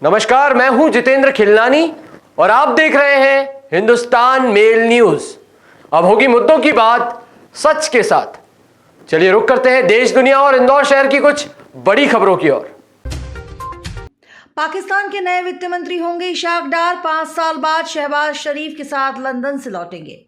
नमस्कार, मैं हूं जितेंद्र खिलनानी और आप देख रहे हैं हिंदुस्तान मेल न्यूज। अब होगी मुद्दों की बात सच के साथ। चलिए रुक करते हैं देश, दुनिया और इंदौर शहर की कुछ बड़ी खबरों की ओर। पाकिस्तान के नए वित्त मंत्री होंगे इशाक डार। 5 साल बाद शहबाज शरीफ के साथ लंदन से लौटेंगे।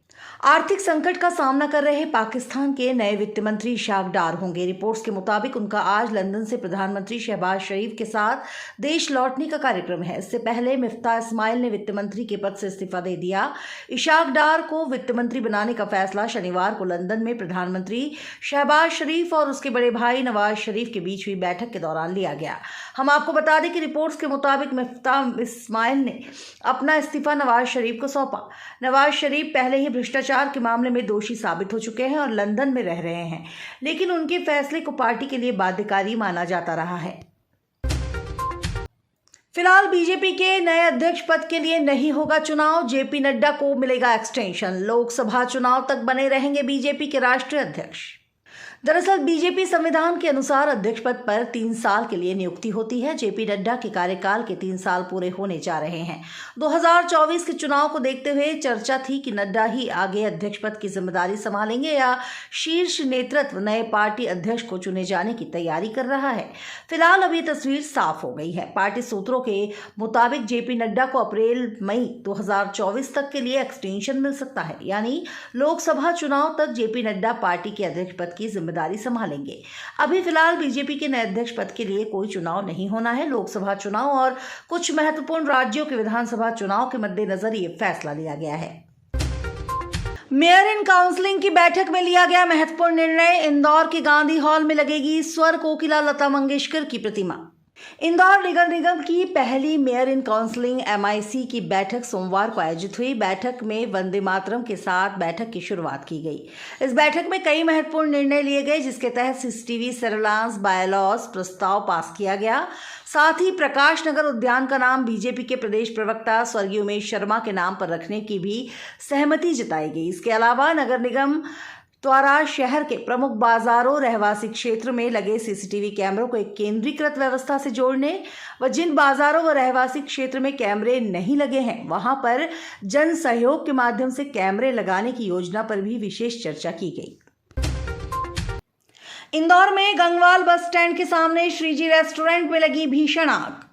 आर्थिक संकट का सामना कर रहे पाकिस्तान के नए वित्त मंत्री इशाक डार होंगे। रिपोर्ट्स के मुताबिक उनका आज लंदन से प्रधानमंत्री शहबाज शरीफ के साथ देश लौटने का कार्यक्रम है। इससे पहले मिफ्ताह इस्माइल ने वित्त मंत्री के पद से इस्तीफा दे दिया। इशाक डार को वित्त मंत्री बनाने का फैसला शनिवार को लंदन में प्रधानमंत्री शहबाज शरीफ और उसके बड़े भाई नवाज शरीफ के बीच हुई बैठक के दौरान लिया गया। हम आपको बता दें कि रिपोर्ट्स के मुताबिक मिफ्ताह इस्माइल ने अपना इस्तीफा नवाज शरीफ को सौंपा। नवाज शरीफ पहले ही भ्रष्टाचार के मामले में दोषी साबित हो चुके हैं और लंदन में रह रहे हैं, लेकिन उनके फैसले को पार्टी के लिए बाध्यकारी माना जाता रहा है। फिलहाल बीजेपी के नए अध्यक्ष पद के लिए नहीं होगा चुनाव। जेपी नड्डा को मिलेगा एक्सटेंशन। लोकसभा चुनाव तक बने रहेंगे बीजेपी के राष्ट्रीय अध्यक्ष। दरअसल बीजेपी संविधान के अनुसार अध्यक्ष पद पर 3 साल के लिए नियुक्ति होती है। जेपी नड्डा के कार्यकाल के 3 साल पूरे होने जा रहे हैं। 2024 के चुनाव को देखते हुए चर्चा थी कि नड्डा ही आगे अध्यक्ष पद की जिम्मेदारी संभालेंगे या शीर्ष नेतृत्व नए पार्टी अध्यक्ष को चुने जाने की तैयारी कर रहा है। फिलहाल अभी तस्वीर साफ हो गई है। पार्टी सूत्रों के मुताबिक जेपी नड्डा को अप्रैल मई 2024 तक के लिए एक्सटेंशन मिल सकता है, यानी लोकसभा चुनाव तक जेपी नड्डा पार्टी के अध्यक्ष पद की जिम्मेदारी संभालेंगे। अभी फिलहाल बीजेपी के नए अध्यक्ष पद के लिए कोई चुनाव नहीं होना है। लोकसभा चुनाव और कुछ महत्वपूर्ण राज्यों के विधानसभा चुनाव के मद्देनजर ये फैसला लिया गया है। मेयर इन काउंसिलिंग की बैठक में लिया गया महत्वपूर्ण निर्णय। इंदौर के गांधी हॉल में लगेगी स्वर कोकिला लता मंगेशकर की प्रतिमा। इंदौर नगर निगम की पहली मेयर इन काउंसिलिंग MIC की बैठक सोमवार को आयोजित हुई। बैठक में वंदे मातरम के साथ बैठक की शुरुआत की गई। इस बैठक में कई महत्वपूर्ण निर्णय लिए गए, जिसके तहत CCTV सर्विलांस बायलॉज प्रस्ताव पास किया गया। साथ ही प्रकाश नगर उद्यान का नाम बीजेपी के प्रदेश प्रवक्ता स्वर्गीय उमेश शर्मा के नाम पर रखने की भी सहमति जताई गई। इसके अलावा नगर निगम द्वारा शहर के प्रमुख बाजारों, रहवासी क्षेत्र में लगे CCTV कैमरों को एक केंद्रीकृत व्यवस्था से जोड़ने व जिन बाजारों व रहवासी क्षेत्र में कैमरे नहीं लगे हैं वहां पर जन सहयोग के माध्यम से कैमरे लगाने की योजना पर भी विशेष चर्चा की गई। इंदौर में गंगवाल बस स्टैंड के सामने श्रीजी रेस्टोरेंट में लगी भीषण आग।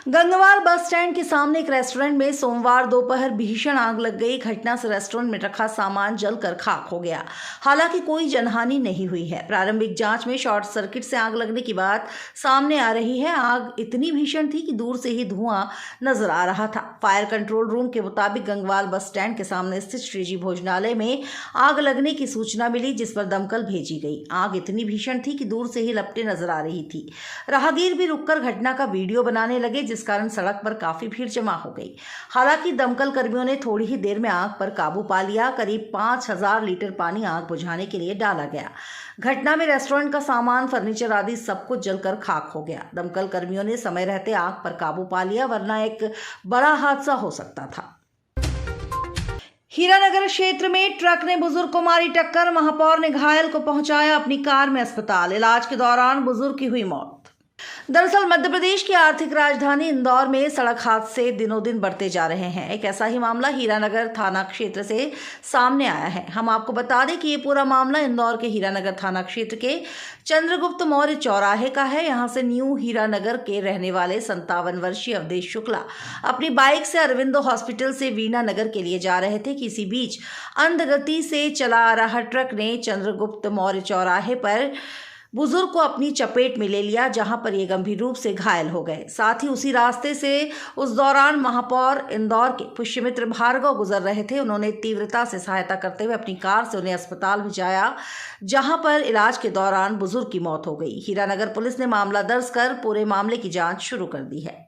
गंगवाल बस स्टैंड के सामने एक रेस्टोरेंट में सोमवार दोपहर भीषण आग लग गई। घटना से रेस्टोरेंट में रखा सामान जलकर खाक हो गया। हालांकि कोई जनहानि नहीं हुई है। प्रारंभिक जांच में शॉर्ट सर्किट से आग लगने की बात सामने आ रही है। आग इतनी भीषण थी कि दूर से ही धुआं नजर आ रहा था। फायर कंट्रोल रूम के मुताबिक गंगवाल बस स्टैंड के सामने स्थित श्रीजी भोजनालय में आग लगने की सूचना मिली, जिस पर दमकल भेजी गई। आग इतनी भीषण थी कि दूर से ही लपटें नजर आ रही थी। राहगीर भी रुककर घटना का वीडियो बनाने लगे, जिस कारण सड़क पर काफी भीड़ जमा हो गई। हालांकि दमकल कर्मियों ने थोड़ी ही देर में आग पर काबू पा लिया। करीब 5000 लीटर पानी आग बुझाने के लिए डाला गया। घटना में रेस्टोरेंट का सामान, फर्नीचर आदि सब कुछ जलकर खाक हो गया। दमकल कर्मियों ने समय रहते आग पर काबू पा लिया, वरना एक बड़ा हादसा हो सकता था। हीरानगर क्षेत्र में ट्रक ने बुजुर्ग को मारी टक्कर। महापौर ने घायल को पहुंचाया अपनी कार में अस्पताल। इलाज के दौरान बुजुर्ग की हुई मौत। दरअसल मध्य प्रदेश की आर्थिक राजधानी इंदौर में सड़क हादसे दिनों दिन बढ़ते जा रहे हैं। एक ऐसा ही मामला हीरानगर थाना क्षेत्र से सामने आया है। हम आपको बता दें कि ये पूरा मामला इंदौर के हीरानगर थाना क्षेत्र के चंद्रगुप्त मौर्य चौराहे का है। यहाँ से न्यू हीरानगर के रहने वाले 57 वर्षीय अवधेश शुक्ला अपनी बाइक से अरविंदो हॉस्पिटल से वीणा नगर के लिए जा रहे थे कि इसी बीच अंधगति से चला आ रहा ट्रक ने चंद्रगुप्त मौर्य चौराहे पर बुजुर्ग को अपनी चपेट में ले लिया, जहां पर ये गंभीर रूप से घायल हो गए। साथ ही उसी रास्ते से उस दौरान महापौर इंदौर के पुष्यमित्र भार्गव गुजर रहे थे। उन्होंने तीव्रता से सहायता करते हुए अपनी कार से उन्हें अस्पताल भिजवाया, जहां पर इलाज के दौरान बुजुर्ग की मौत हो गई। हीरानगर पुलिस ने मामला दर्ज कर पूरे मामले की जांच शुरू कर दी है।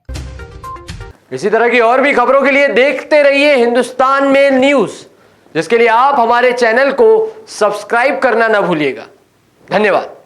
इसी तरह की और भी खबरों के लिए देखते रहिए हिंदुस्तान मेल न्यूज, जिसके लिए आप हमारे चैनल को सब्सक्राइब करना ना भूलिएगा। धन्यवाद।